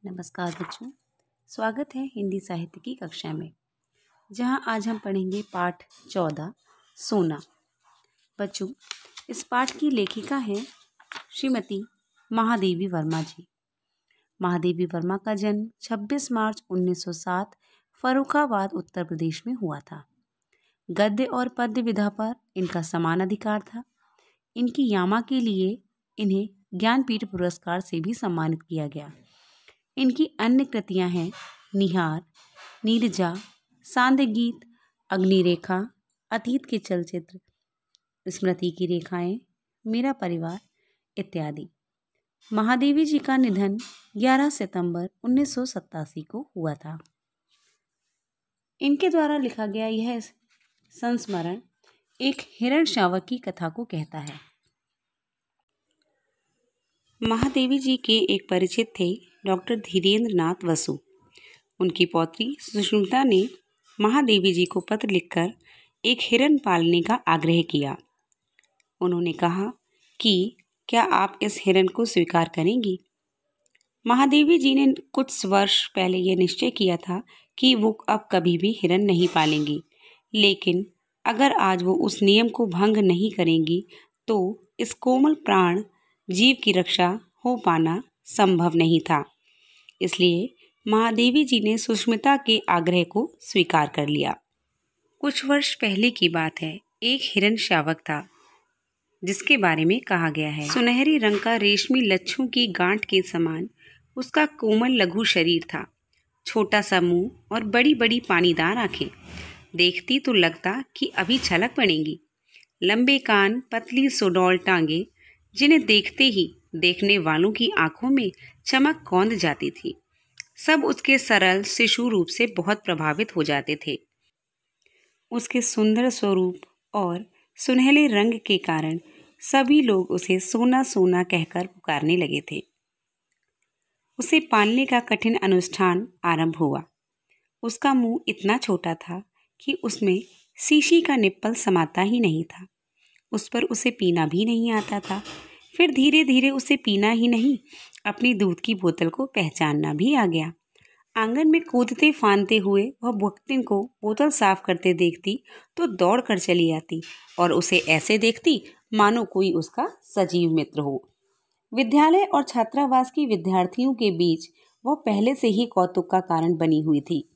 नमस्कार बच्चों, स्वागत है हिंदी साहित्य की कक्षा में, जहां आज हम पढ़ेंगे पाठ 14 सोना। बच्चों, इस पाठ की लेखिका हैं श्रीमती महादेवी वर्मा जी। महादेवी वर्मा का जन्म 26 मार्च 1907 फर्रुखाबाद उत्तर प्रदेश में हुआ था। गद्य और पद्य विधा पर इनका समान अधिकार था। इनकी यामा के लिए इन्हें ज्ञानपीठ पुरस्कार से भी सम्मानित किया गया। इनकी अन्य कृतियां हैं निहार, नीरजा, सांध्य गीत, अग्निरेखा, अतीत के चलचित्र, स्मृति की रेखाएं, मेरा परिवार इत्यादि। महादेवी जी का निधन 11 सितंबर 1987 को हुआ था। इनके द्वारा लिखा गया यह संस्मरण एक हिरण शावक की कथा को कहता है। महादेवी जी के एक परिचित थे डॉक्टर धीरेन्द्र नाथ वसु। उनकी पौत्री सुष्मिता ने महादेवी जी को पत्र लिखकर एक हिरण पालने का आग्रह किया। उन्होंने कहा कि क्या आप इस हिरण को स्वीकार करेंगी? महादेवी जी ने कुछ वर्ष पहले यह निश्चय किया था कि वो अब कभी भी हिरण नहीं पालेंगी, लेकिन अगर आज वो उस नियम को भंग नहीं करेंगी तो इस कोमल प्राण जीव की रक्षा हो पाना संभव नहीं था। इसलिए महादेवी जी ने सुष्मिता के आग्रह को स्वीकार कर लिया। कुछ वर्ष पहले की बात है। एक हिरण शावक था जिसके बारे में कहा गया है, सुनहरी रंग का रेशमी लच्छों की गांठ के समान उसका कोमल लघु शरीर था। छोटा सा मुंह और बड़ी बड़ी पानीदार आंखें। देखती तो लगता कि अभी छलक पड़ेंगी। लंबे कान, पतली सुडौल टांगे, जिन्हें देखते ही देखने वालों की आंखों में चमक कौंध जाती थी। सब उसके सरल शिशु रूप से बहुत प्रभावित हो जाते थे। उसके सुंदर स्वरूप और सुनहले रंग के कारण सभी लोग उसे सोना सोना कहकर पुकारने लगे थे। उसे पालने का कठिन अनुष्ठान आरंभ हुआ। उसका मुंह इतना छोटा था कि उसमें शीशी का निप्पल समाता ही नहीं था। उस पर उसे पीना भी नहीं आता था। फिर धीरे धीरे उसे पीना ही नहीं, अपनी दूध की बोतल को पहचानना भी आ गया। आंगन में कूदते फांदते हुए वह भक्तिन को बोतल साफ करते देखती तो दौड़ कर चली आती और उसे ऐसे देखती मानो कोई उसका सजीव मित्र हो। विद्यालय और छात्रावास की विद्यार्थियों के बीच वह पहले से ही कौतुक का कारण बनी हुई थी।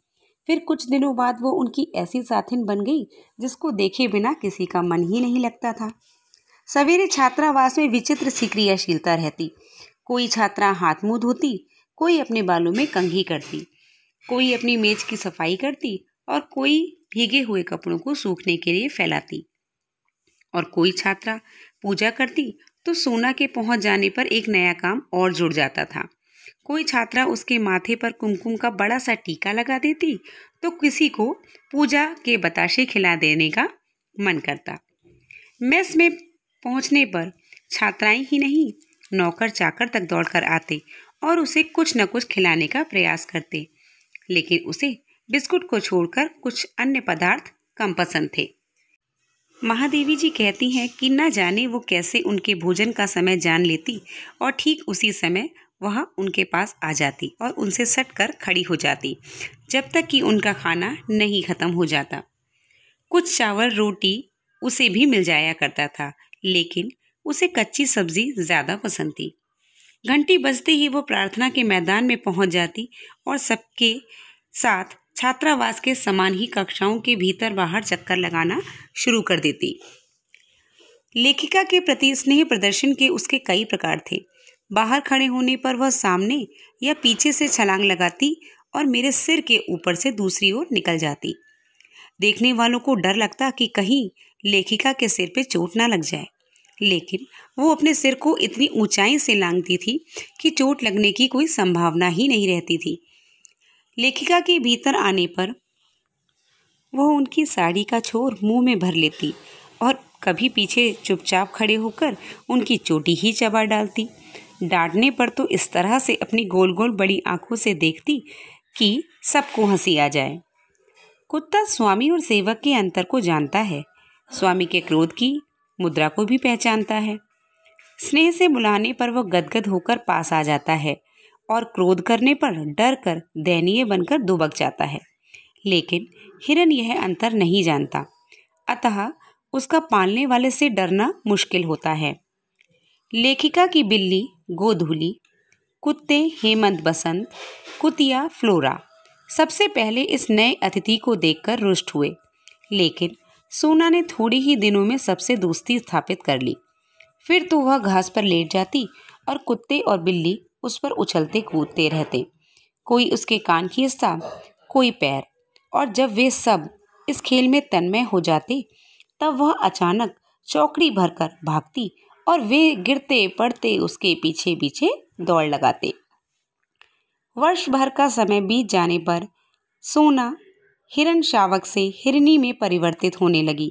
फिर कुछ दिनों बाद वो उनकी ऐसी साथिन बन गई जिसको देखे बिना किसी का मन ही नहीं लगता था। सवेरे छात्रावास में विचित्र सी क्रियाशीलता रहती। कोई छात्रा हाथ मुंह धोती, कोई अपने बालों में कंघी करती, कोई अपनी मेज की सफाई करती और कोई भीगे हुए कपड़ों को सूखने के लिए फैलाती, और कोई छात्रा पूजा करती तो सोना के पहुंच जाने पर एक नया काम और जुड़ जाता था। कोई छात्रा उसके माथे पर कुमकुम का बड़ा सा टीका लगा देती तो किसी को पूजा के बताशे खिला देने का मन करता। मेस में पहुंचने पर छात्राएं ही नहीं, नौकर चाकर तक दौड़कर आते और उसे कुछ न कुछ खिलाने का प्रयास करते, लेकिन उसे बिस्कुट को छोड़कर कुछ अन्य पदार्थ कम पसंद थे। महादेवी जी कहती हैं कि न जाने वो कैसे उनके भोजन का समय जान लेती और ठीक उसी समय वह उनके पास आ जाती और उनसे सटकर खड़ी हो जाती जब तक कि उनका खाना नहीं खत्म हो जाता। कुछ चावल रोटी उसे भी मिल जाया करता था, लेकिन उसे कच्ची सब्जी ज़्यादा पसंद थी। घंटी बजते ही वो प्रार्थना के मैदान में पहुंच जाती और सबके साथ छात्रावास के समान ही कक्षाओं के भीतर बाहर चक्कर लगाना शुरू कर देती। लेखिका के प्रति स्नेह प्रदर्शन के उसके कई प्रकार थे। बाहर खड़े होने पर वह सामने या पीछे से छलांग लगाती और मेरे सिर के ऊपर से दूसरी ओर निकल जाती। देखने वालों को डर लगता कि कहीं लेखिका के सिर पे चोट ना लग जाए, लेकिन वो अपने सिर को इतनी ऊंचाई से लांघती थी कि चोट लगने की कोई संभावना ही नहीं रहती थी। लेखिका के भीतर आने पर वह उनकी साड़ी का छोर मुंह में भर लेती और कभी पीछे चुपचाप खड़े होकर उनकी चोटी ही चबा डालती। डांटने पर तो इस तरह से अपनी गोल गोल बड़ी आंखों से देखती कि सबको हंसी आ जाए। कुत्ता स्वामी और सेवक के अंतर को जानता है, स्वामी के क्रोध की मुद्रा को भी पहचानता है। स्नेह से बुलाने पर वह गदगद होकर पास आ जाता है और क्रोध करने पर डर कर दयनीय बनकर दुबक जाता है। लेकिन हिरन यह अंतर नहीं जानता, अतः उसका पालने वाले से डरना मुश्किल होता है। लेखिका की बिल्ली गोधूली, कुत्ते हेमंत बसंत, कुतिया फ्लोरा सबसे पहले इस नए अतिथि को देखकर रुष्ट हुए, लेकिन सोना ने थोड़े ही दिनों में सबसे दोस्ती स्थापित कर ली। फिर तो वह घास पर लेट जाती और कुत्ते और बिल्ली उस पर उछलते कूदते रहते। कोई उसके कान खींचता, कोई पैर, और जब वे सब इस खेल में तन्मय हो जाते तब वह अचानक चौकड़ी भरकर भागती और वे गिरते पड़ते उसके पीछे पीछे दौड़ लगाते। वर्ष भर का समय बीत जाने पर सोना हिरण शावक से हिरनी में परिवर्तित होने लगी।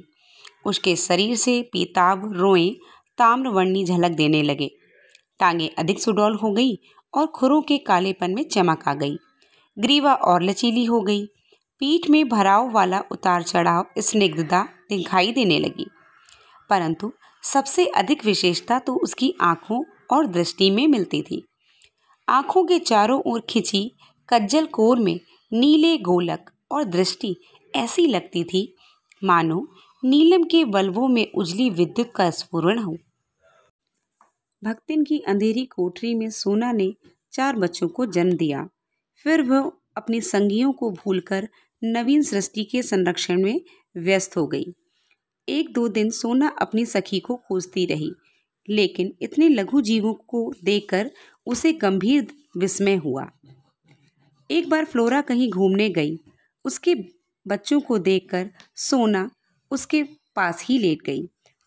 उसके शरीर से पीताभ रोएं ताम्रवर्णी झलक देने लगे, टांगें अधिक सुडौल हो गई और खुरों के कालेपन में चमक आ गई। ग्रीवा और लचीली हो गई, पीठ में भराव वाला उतार चढ़ाव स्निग्धता दिखाई देने लगी। परंतु सबसे अधिक विशेषता तो उसकी आंखों और दृष्टि में मिलती थी। आंखों के चारों ओर खिंची कज्जल कोर में नीले गोलक और दृष्टि ऐसी लगती थी मानो नीलम के बल्बों में उजली विद्युत का स्फुरण हो। भक्तिन की अंधेरी कोठरी में सोना ने 4 बच्चों को जन्म दिया। फिर वह अपनी संगियों को भूलकर नवीन सृष्टि के संरक्षण में व्यस्त हो गई। 1-2 दिन सोना अपनी सखी को खोजती रही, लेकिन इतने लघु जीवों को देखकर उसे गंभीर विस्मय हुआ। एक बार फ्लोरा कहीं घूमने गई। उसके बच्चों को देखकर सोना उसके पास ही लेट गई।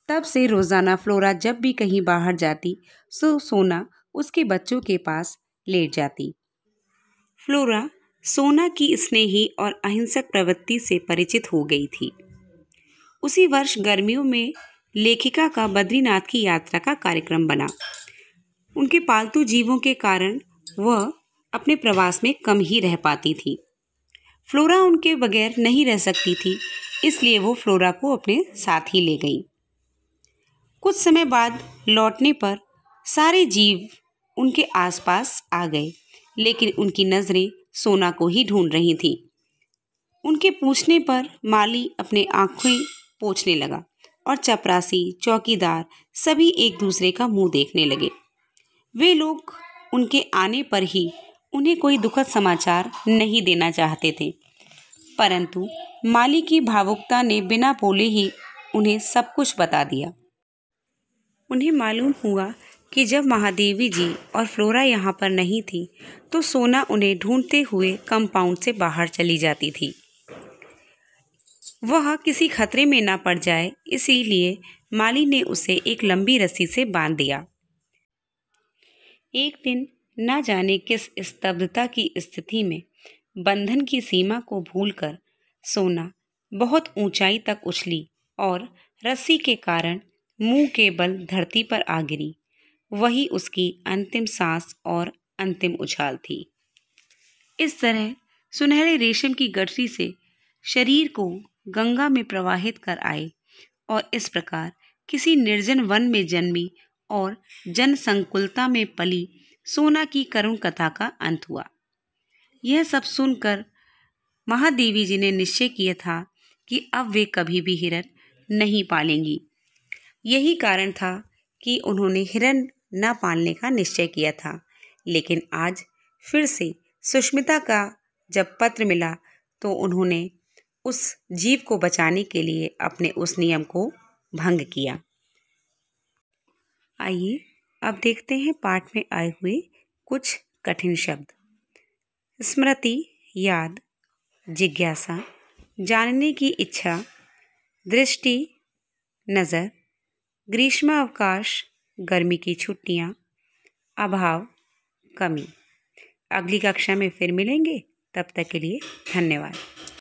तब से रोजाना फ्लोरा जब भी कहीं बाहर जाती तो सोना उसके बच्चों के पास लेट जाती। फ्लोरा सोना की स्नेही और अहिंसक प्रवृत्ति से परिचित हो गई थी। उसी वर्ष गर्मियों में लेखिका का बद्रीनाथ की यात्रा का कार्यक्रम बना। उनके पालतू जीवों के कारण वह अपने प्रवास में कम ही रह पाती थी। फ्लोरा उनके बगैर नहीं रह सकती थी, इसलिए वो फ्लोरा को अपने साथ ही ले गई। कुछ समय बाद लौटने पर सारे जीव उनके आसपास आ गए, लेकिन उनकी नज़रें सोना को ही ढूंढ रही थीं। उनके पूछने पर माली अपने आँखें पोंछने लगा और चपरासी, चौकीदार सभी एक दूसरे का मुंह देखने लगे। वे लोग उनके आने पर ही उन्हें कोई दुखद समाचार नहीं देना चाहते थे, परंतु माली की भावुकता ने बिना बोले ही उन्हें सब कुछ बता दिया। उन्हें मालूम हुआ कि जब महादेवी जी और फ्लोरा यहाँ पर नहीं थी तो सोना उन्हें ढूंढते हुए कंपाउंड से बाहर चली जाती थी। वह किसी खतरे में ना पड़ जाए, इसीलिए माली ने उसे एक लंबी रस्सी से बांध दिया। एक दिन न जाने किस स्तब्धता की स्थिति में बंधन की सीमा को भूलकर सोना बहुत ऊंचाई तक उछली और रस्सी के कारण मुंह के बल धरती पर आ गिरी। वही उसकी अंतिम सांस और अंतिम उछाल थी। इस तरह सुनहरे रेशम की गठरी से शरीर को गंगा में प्रवाहित कर आए और इस प्रकार किसी निर्जन वन में जन्मी और जनसंकुलता में पली सोना की करुण कथा का अंत हुआ। यह सब सुनकर महादेवी जी ने निश्चय किया था कि अब वे कभी भी हिरन नहीं पालेंगी। यही कारण था कि उन्होंने हिरन न पालने का निश्चय किया था। लेकिन आज फिर से सुष्मिता का जब पत्र मिला तो उन्होंने उस जीव को बचाने के लिए अपने उस नियम को भंग किया। आइए अब देखते हैं पाठ में आए हुए कुछ कठिन शब्द। स्मृति, याद, जिज्ञासा, जानने की इच्छा, दृष्टि, नज़र, ग्रीष्मावकाश, गर्मी की छुट्टियाँ, अभाव, कमी। अगली कक्षा में फिर मिलेंगे, तब तक के लिए धन्यवाद।